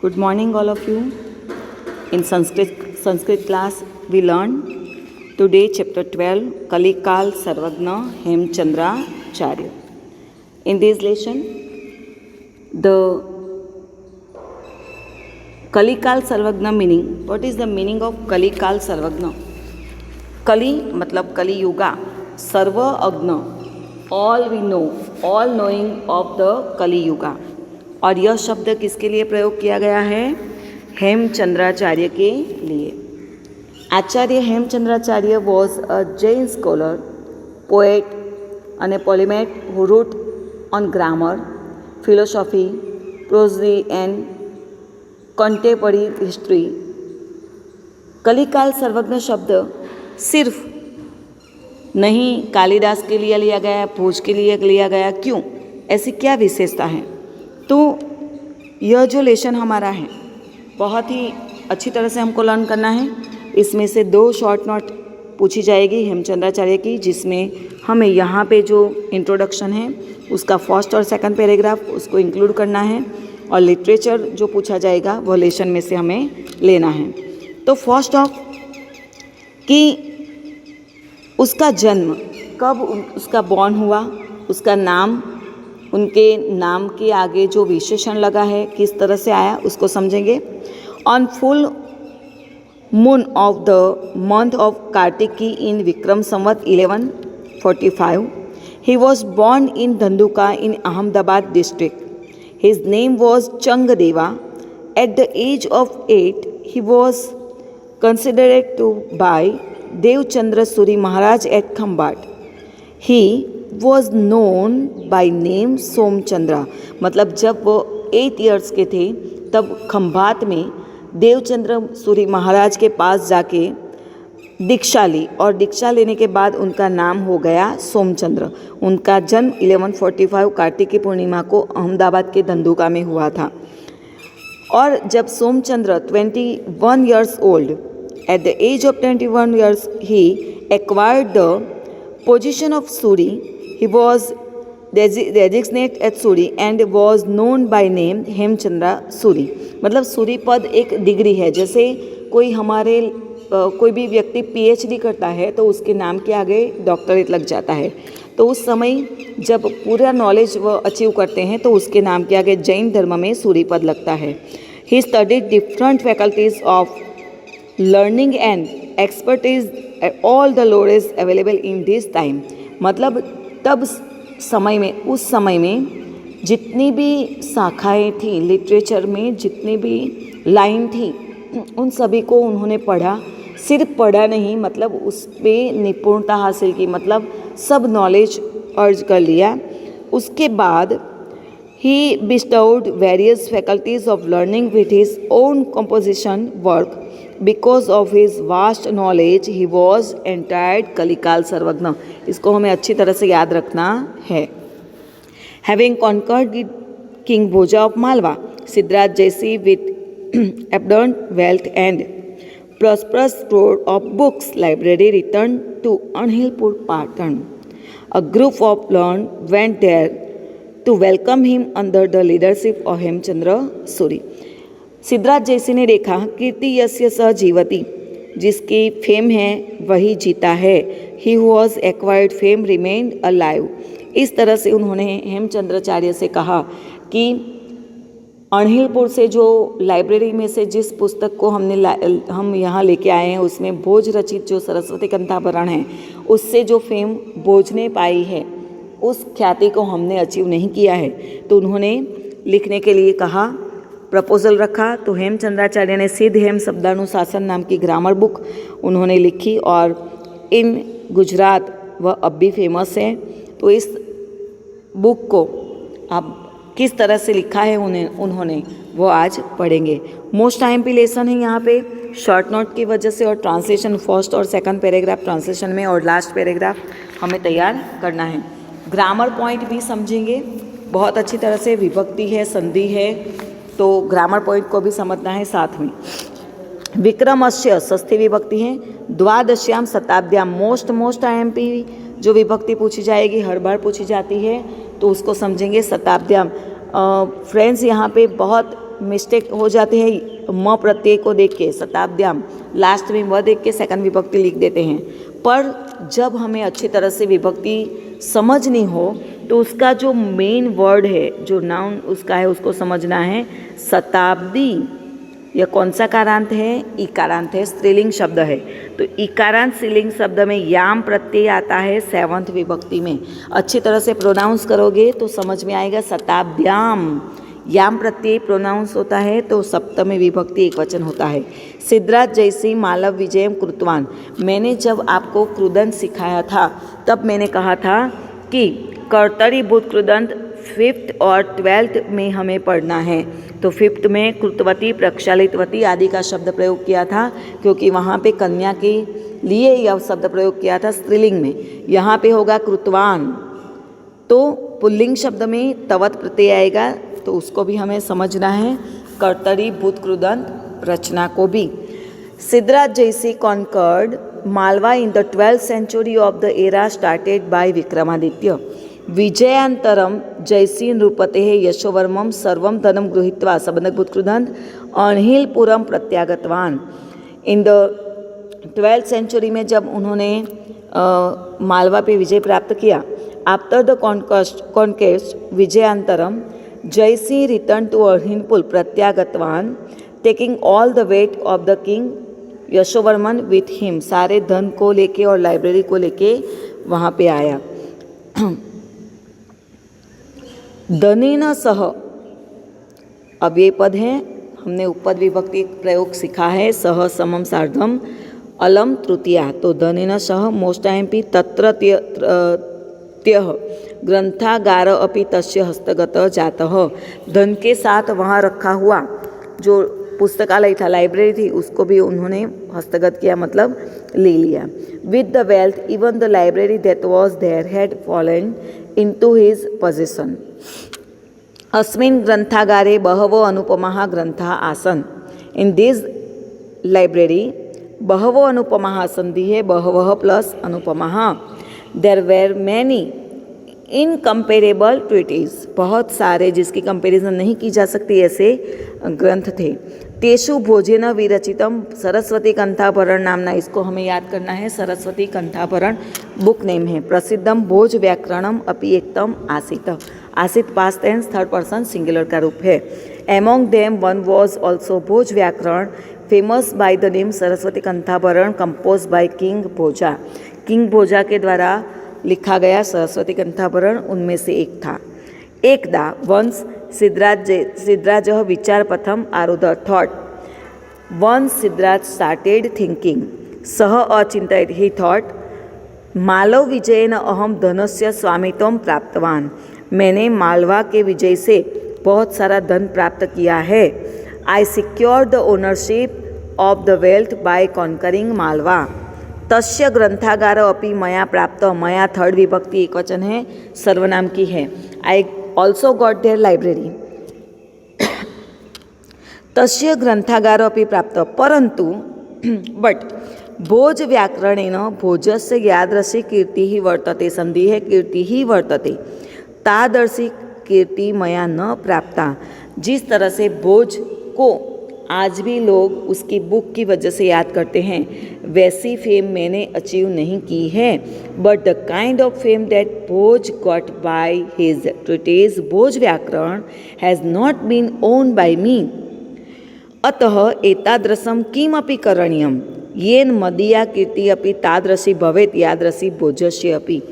Good morning, all of you. In Sanskrit class, we learned today chapter 12, Kalikal Sarvagna Hemchandra Charya. In this lesson, the Kalikal Sarvagna meaning. What is the meaning of Kalikal Sarvagna? Kali मतलब कली युगा, सर्व अग्न, all we know, all knowing of the कली युगा. और यह शब्द किसके लिए प्रयोग किया गया है? हेमचंद्राचार्य के लिए. Acharya Hemachandracharya was a Jain scholar, poet અને polymath who wrote on grammar, philosophy, prosody and contemporary history. कलिकाल सर्वज्ञ शब्द सिर्फ नहीं कालिदास के लिए लिया गया, भोज के लिए लिया गया, क्यों? ऐसी क्या विशेषता है? तो यह जो लेसन हमारा है बहुत ही अच्छी तरह से हमको लर्न करना है. इसमें से 2 शॉर्ट नोट पूछी जाएगी हेमचंद्राचार्य की, जिसमें हमें यहाँ पे जो इंट्रोडक्शन है उसका फर्स्ट और सेकंड पैराग्राफ उसको इंक्लूड करना है, और लिटरेचर जो पूछा जाएगा वो लेसन में से हमें लेना है. तो फर्स्ट ऑफ कि उसका जन्म कब, उसका बॉर्न हुआ, उसका नाम, उनके नाम के आगे जो विशेषण लगा है किस तरह से आया उसको समझेंगे. On full moon of the month of Kartiki in Vikram Samvat 1145 he was born in Dhandhuka in Ahmedabad district. His name was Changadeva. At the age of 8 he was considered to by Devchandra Suri Maharaj at Khambat. He was known by name सोमचंद्रा. मतलब जब वो 8 years के थे तब खम्भात में देवचंद्र सूरी महाराज के पास जाके दीक्षा ली, और दीक्षा लेने के बाद उनका नाम हो गया सोमचंद्र. उनका जन्म 1145 कार्तिकी पूर्णिमा को अहमदाबाद के धंधुका में हुआ था. और जब Somchandra 21 years old, at the age of 21 years, he acquired the position of Suri. He was designated at Suri and was known by name Hemchandra Suri. मतलब सूरी पद एक डिग्री है. जैसे कोई हमारे कोई भी व्यक्ति PhD करता है तो उसके नाम के आगे डॉक्टरेट लग जाता है. तो उस समय जब पूरा नॉलेज वह अचीव करते हैं तो उसके नाम के आगे जैन धर्म में सूरी पद लगता है. He studied different faculties of learning and expertise all the lores available in this time. मतलब तब समय में, उस समय में जितनी भी शाखाएं थी लिटरेचर में, जितनी भी लाइन थी, उन सभी को उन्होंने पढ़ा. सिर्फ पढ़ा नहीं, मतलब उस पर निपुणता हासिल की, मतलब सब नॉलेज अर्ज कर लिया. उसके बाद ही bestowed various faculties of learning with his own composition work. Because of his vast knowledge, he was entitled Kalikal Sarvagna. इसको हमें अच्छी तरह से याद रखना है. Having conquered King Bhoja of Malwa, Siddharth Jayasingh with abundant wealth and prosperous store of books library returned to Anhilpur, Patan. A group of learned went there to welcome him under the leadership of Hemchandra Suri. Siddharaj Jaisingh ने देखा कीर्ति यस्य सह जीवती, जिसकी fame है वही जीता है. He was acquired fame remained alive. इस तरह से उन्होंने हेमचंद्राचार्य से कहा कि अणहिलपुर से जो लाइब्रेरी में से जिस पुस्तक को हम यहाँ लेके आए हैं उसमें भोज रचित जो सरस्वती कंठाभरण है, उससे जो फेम भोज ने पाई है उस ख्याति को हमने अचीव नहीं किया है. तो उन्होंने लिखने के लिए कहा, प्रपोजल रखा. तो हेमचंद्राचार्य ने सिद्ध हेम शब्दानुशासन नाम की ग्रामर बुक उन्होंने लिखी, और इन गुजरात वह अब भी फेमस है. तो इस बुक को आप किस तरह से लिखा है उन्होंने वो आज पढ़ेंगे. मोस्ट टाइम पे लेसन है यहाँ पे शॉर्ट नोट की वजह से, और ट्रांसलेशन फर्स्ट और सेकंड पैराग्राफ ट्रांसलेशन में, और लास्ट पैराग्राफ हमें तैयार करना है. ग्रामर पॉइंट भी समझेंगे बहुत अच्छी तरह से. विभक्ति है, संधि है, तो ग्रामर पॉइंट को भी समझना है साथ में. विक्रमस्य षष्ठी विभक्ति है. द्वादश्याम शताब्द्याम मोस्ट IMP जो विभक्ति पूछी जाएगी, हर बार पूछी जाती है, तो उसको समझेंगे. शताब्द्याम फ्रेंड्स यहाँ पे बहुत मिस्टेक हो जाती है, म प्रत्यय को देख के शताब्द्याम लास्ट में व देख के सेकंड विभक्ति लिख देते हैं। पर जब हमें अच्छी तरह से विभक्ति समझनी हो तो उसका जो मेन वर्ड है, जो नाउन उसका है, उसको समझना है। शताब्दी यह कौन सा कारांत है? इकारांत है, स्त्रीलिंग शब्द है। तो इकारांत स्त्रीलिंग शब्द में याम प्रत्यय आता है सेवंथ विभक्ति में। अच्छी तरह से प्रोनाउंस करोगे तो समझ में आएगा। शताब्द्याम याम प्रत्यय प्रोनाउंस होता है तो सप्तमी विभक्ति एक वचन होता है। सिद्धराज जयसी मालव विजयम कृतवान। मैंने जब आपको कृदंत सिखाया था तब मैंने कहा था कि कर्तरी भूत कृदंत 5th और 12th में हमें पढ़ना है। तो 5th में कृतवती प्रक्षालितवती आदि का शब्द प्रयोग किया था, क्योंकि वहाँ पे कन्या के लिए यह शब्द प्रयोग किया था स्त्रीलिंग में। यहाँ पे होगा कृतवान, तो पुल्लिंग शब्द में तवत प्रत्यय आएगा, तो उसको भी हमें समझना है। कर्तरी भूत कृदंत रचना को भी। Siddharaj Jaysi conquered Malwa in the 12th century of the era started by Vikramaditya. विजयांतरम जयसी नृपते यशोवर्मम सर्वम धनम गृहीत्वा सबंधभूत कृदंत अणहिलपुरम प्रत्यागतवान। इन द 12th century में जब उन्होंने मालवा पे विजय प्राप्त किया, आफ्टर द कॉन्केस्ट विजयांतरम जयसी रिटर्न टू अणहिलपुर प्रत्यागतवान taking all the weight of the king Yashovarman with him. सारे धन को लेके और लाइब्रेरी को लेके वहाँ पे आया। धनेन सह अब ये पद है, हमने उपपद विभक्ति प्रयोग सीखा है। सह समम सार्धम अलम तृतीया। तो धनेन सह मोस्ट टाइम पी तत्र त्यः ग्रंथागार अपि तस्य हस्तगत जातः। धन के साथ वहाँ रखा हुआ जो पुस्तकालय था, लाइब्रेरी थी, उसको भी उन्होंने हस्तगत किया, मतलब ले लिया। With the wealth even the library that was there had fallen into his possession. अस्मिन् ग्रंथागारे बहवो अनुपमाः ग्रंथाः आसन्। इन दिस लाइब्रेरी बहवो अनुपमाः, संधि है बहवः प्लस अनुपमाः। There were many incomparable treatises, बहुत सारे जिसकी कंपैरिजन नहीं की जा सकती ऐसे ग्रंथ थे। तेषु भोजेन विरचितम सरस्वती कंठाभरण नामना, इसको हमें याद करना है। सरस्वती कंठाभरण बुक नेम है। प्रसिद्धम भोज व्याकरणम अपि एकतम आसीत। आसीत past tense third person singular का रूप है। Among them one was also Bhoj व्याकरण famous by the name Saraswati Kanthabharan compose by king Bhoja. King Bhoja के द्वारा लिखा गया सरस्वती कंठाभरण उनमें से एक था। एकदा वंस सिद्धराज विचार पथम आरुद thought. Once Siddharaj started thinking, सह अचिंतित ही थॉट मालव विजयन अहम धनस्य स्वामित्वम प्राप्तवान। मैंने मालवा के विजय से बहुत सारा धन प्राप्त किया है। I secure the ownership of the wealth by conquering Malwa. तस्य ग्रंथागार अपि मया प्राप्त। मया थर्ड विभक्ति एक वचन है, सर्वनाम की है। I also got their library. तस्य ग्रंथागार अपि प्राप्त परंतु बट भोज व्याकरणेन भोजस्य यादृशी कीर्ति ही वर्तते। संधि है कीर्ति ही वर्तते। तादर्शी कीर्ति मया न प्राप्ता। जिस तरह से भोज को आज भी लोग उसकी बुक की वजह से याद करते हैं, वैसी फेम मैंने अचीव नहीं की है। But the kind of fame that Bhoj got by his treatise Bhoj व्याकरण has not been own by me. अतः एतादृशं किमपि करणीयं येन मदीया कीर्ति अपि तादृशी भवेत् यादृशी भोजस्य अपि।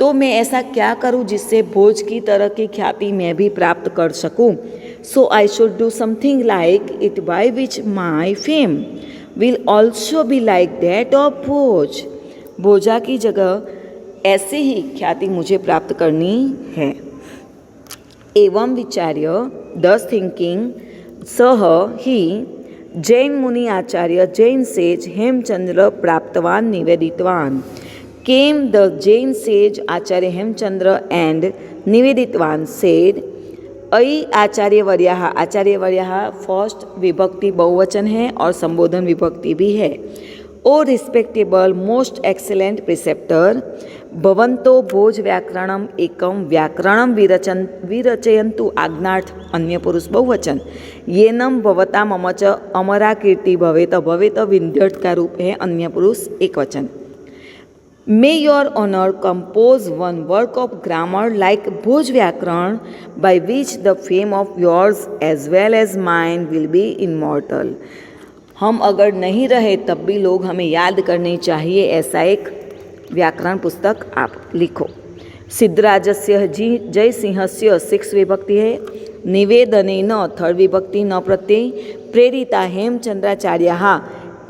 तो मैं ऐसा क्या करूं जिससे भोज की तरह की ख्याति मैं भी प्राप्त कर सकूं। So I should do something like it by which my fame will also be like that of Bhoj. Bhoja की जगह ऐसे ही ख्याति मुझे प्राप्त करनी है। एवं विचार्य दस थिंकिंग सह ही जैन मुनि आचार्य जैन सेज हेमचंद्र प्राप्तवान निवेदितवान। Came the Jain sage Acharya Hemchandra and Niveditwan said, अयि आचार्यवर्याः। आचार्यवर्याः फर्स्ट विभक्ति बहुवचन है और संबोधन विभक्ति भी है। ओ रिस्पेक्टेबल मोस्ट एक्सेलेंट प्रिसेप्टर भवन्तो भोज व्याकरणम एकम व्याकरणम विरचयन्तु आज्ञार्थ अन्य पुरुष बहुवचन येनम भवता मम च अमरा कीर्ति भवेत भवेत विन्ध्यर्थ का रूप है अन्य पुरुष एक वचन। May your honour compose one work of grammar like Bhoj व्याकरण by which the fame of yours as well as mine will be immortal. हम अगर नहीं रहे तब भी लोग हमें याद करनी चाहिए, ऐसा एक व्याकरण पुस्तक आप लिखो। सिद्धराजस्य जयसिंहस्य 6 विभक्ति है। निवेदनेन 3rd विभक्ति न प्रत्यय। प्रेरिता हेमचंद्राचार्याः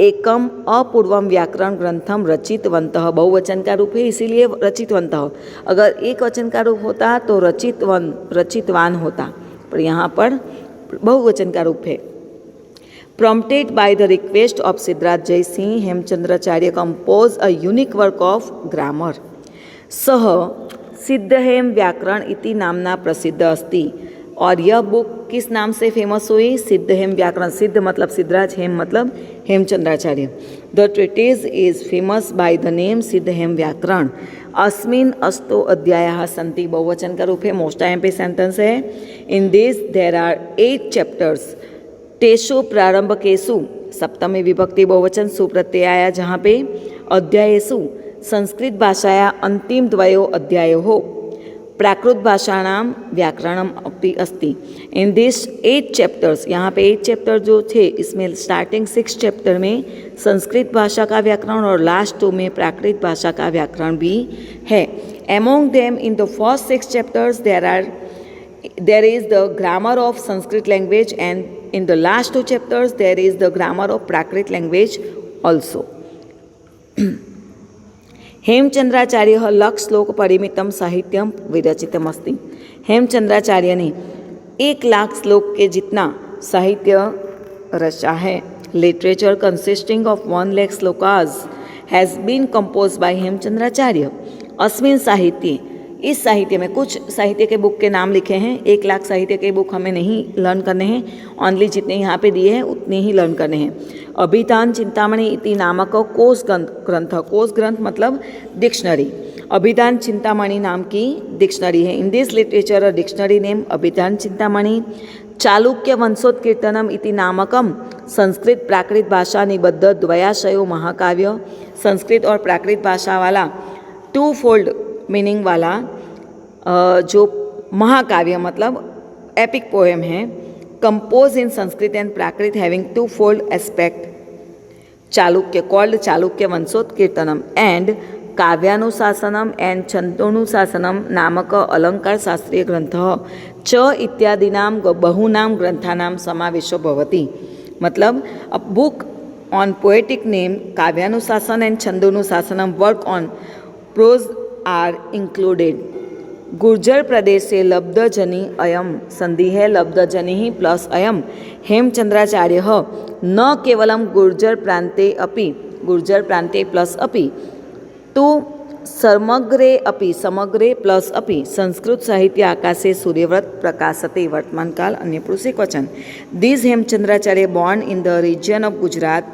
एकम अपूर्वम व्याकरण ग्रंथम रचितवन्तः बहुवचन का रूप है, इसीलिए रचितवन्तः। अगर एक वचन का रूप होता तो रचितवान होता, पर यहाँ पर बहुवचन का रूप है। Prompted by the request of Siddharth Jaisingh, Hemchandracharya composed a unique work of grammar. सह सिद्धहेम व्याकरण इति नामना प्रसिद्ध अस्ति। और यह बुक किस नाम से फेमस हुई? सिद्धहेम व्याकरण। सिद्ध मतलब सिद्धराज, हेम मतलब Hemachandracharya. The treatise is famous by the name Siddhahem व्याकरण। अस्मिन् अष्टो अध्यायाः सन्ति बहुवचन का रूप है, मोस्ट टाइम सेंटेंस है। In this there are 8 chapters. तेषु प्रारंभकेषु सप्तमी विभक्ति बहुवचन सुप्रत्ययाया, जहाँ पे अध्यायेषु संस्कृत भाषाया अंतिम द्वयो अध्यायोः प्राकृत भाषाणां व्याकरणम अपि अस्ति। इन दिस 8 चैप्टर्स, यहाँ पे 8 चैप्टर जो थे, इसमें स्टार्टिंग 6 चैप्टर में संस्कृत भाषा का व्याकरण और लास्ट 2 में प्राकृत भाषा का व्याकरण भी है। Among them in the first 6 chapters there is the grammar of Sanskrit language, and in the last 2 chapters there is the grammar of Prakrit language also. Hemchandracharya लक्ष श्लोक परिमितम साहित्यम विरचितम अस्ति। हेमचंद्राचार्य ने 1 लाख श्लोक के जितना साहित्य रचा है। Literature consisting of 1 lakh shlokas has been composed by Hemachandracharya. अस्मिन् साहित्य, इस साहित्य में कुछ साहित्य के बुक के नाम लिखे हैं। 1 लाख साहित्य के बुक हमें नहीं लर्न करने हैं, ओनली जितने यहाँ पे दिए हैं उतने ही लर्न करने हैं। अभिधान चिंतामणि इति नामक कोश ग्रंथ, कोश ग्रंथ मतलब डिक्शनरी। अभिधान चिंतामणि नाम की डिक्शनरी है। In this literature a dictionary name Abhidhan Chintamani. Chalukya वंशोत्कीर्तनम इति नामकम संस्कृत प्राकृत भाषा निबद्ध द्वयाशयो महाकाव्य। संस्कृत और प्राकृत भाषा वाला 2 फोल्ड मीनिंग वाला जो महाकाव्य मतलब एपिक पोएम है, compose in Sanskrit and Prakrit having 2 fold aspect. Chalukya called Chalukya Vanshotkirtanam and Kavyanushasanam and Chhandonushasanam नामक अलंकार शास्त्रीय ग्रंथ च इत्यादिनां बहूनां ग्रंथानां समावेशो भवति। मतलब a book on poetic name Kavyanushasan and Chhandonushasanam work on prose are included. Gurjar Pradesh से लब्धजनी अयम संधि है, लब्धजनी ही प्लस अयम। हेमचंद्राचार्य न केवलम गुर्जर प्रांते अपि, गुर्जर प्रांते प्लस अपि, तो समग्रे अपि, समग्रे प्लस अपि संस्कृत साहित्य आकाशे सूर्यव्रत प्रकाशते। वर्तमान काल अन्य पुरुष एकवचन। This Hemchandracharya born in the region of Gujarat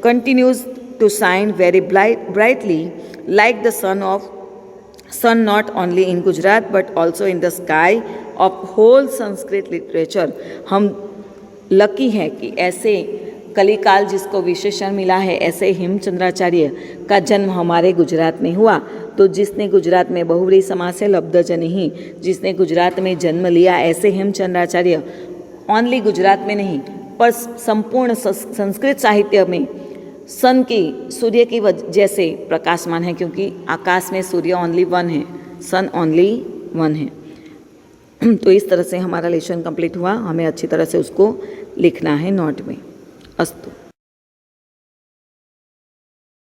continues to shine very brightly like the sun not only in Gujarat but also in the sky of whole Sanskrit literature। हम लकी हैं कि ऐसे कलिकाल जिसको विशेषण मिला है, ऐसे हेमचंद्राचार्य का जन्म हमारे गुजरात में हुआ। तो जिसने गुजरात में बहुव्रीहि समास है लब्धजनी ही, जिसने गुजरात में जन्म लिया, ऐसे हेमचंद्राचार्य ओनली गुजरात में नहीं पर संपूर्ण संस्कृत साहित्य में सन की, सूर्य की जैसे प्रकाशमान है, क्योंकि आकाश में सूर्य ओनली 1 है, सन ओनली 1 है। तो इस तरह से हमारा लेसन कंप्लीट हुआ। हमें अच्छी तरह से उसको लिखना है नोट में। अस्तु।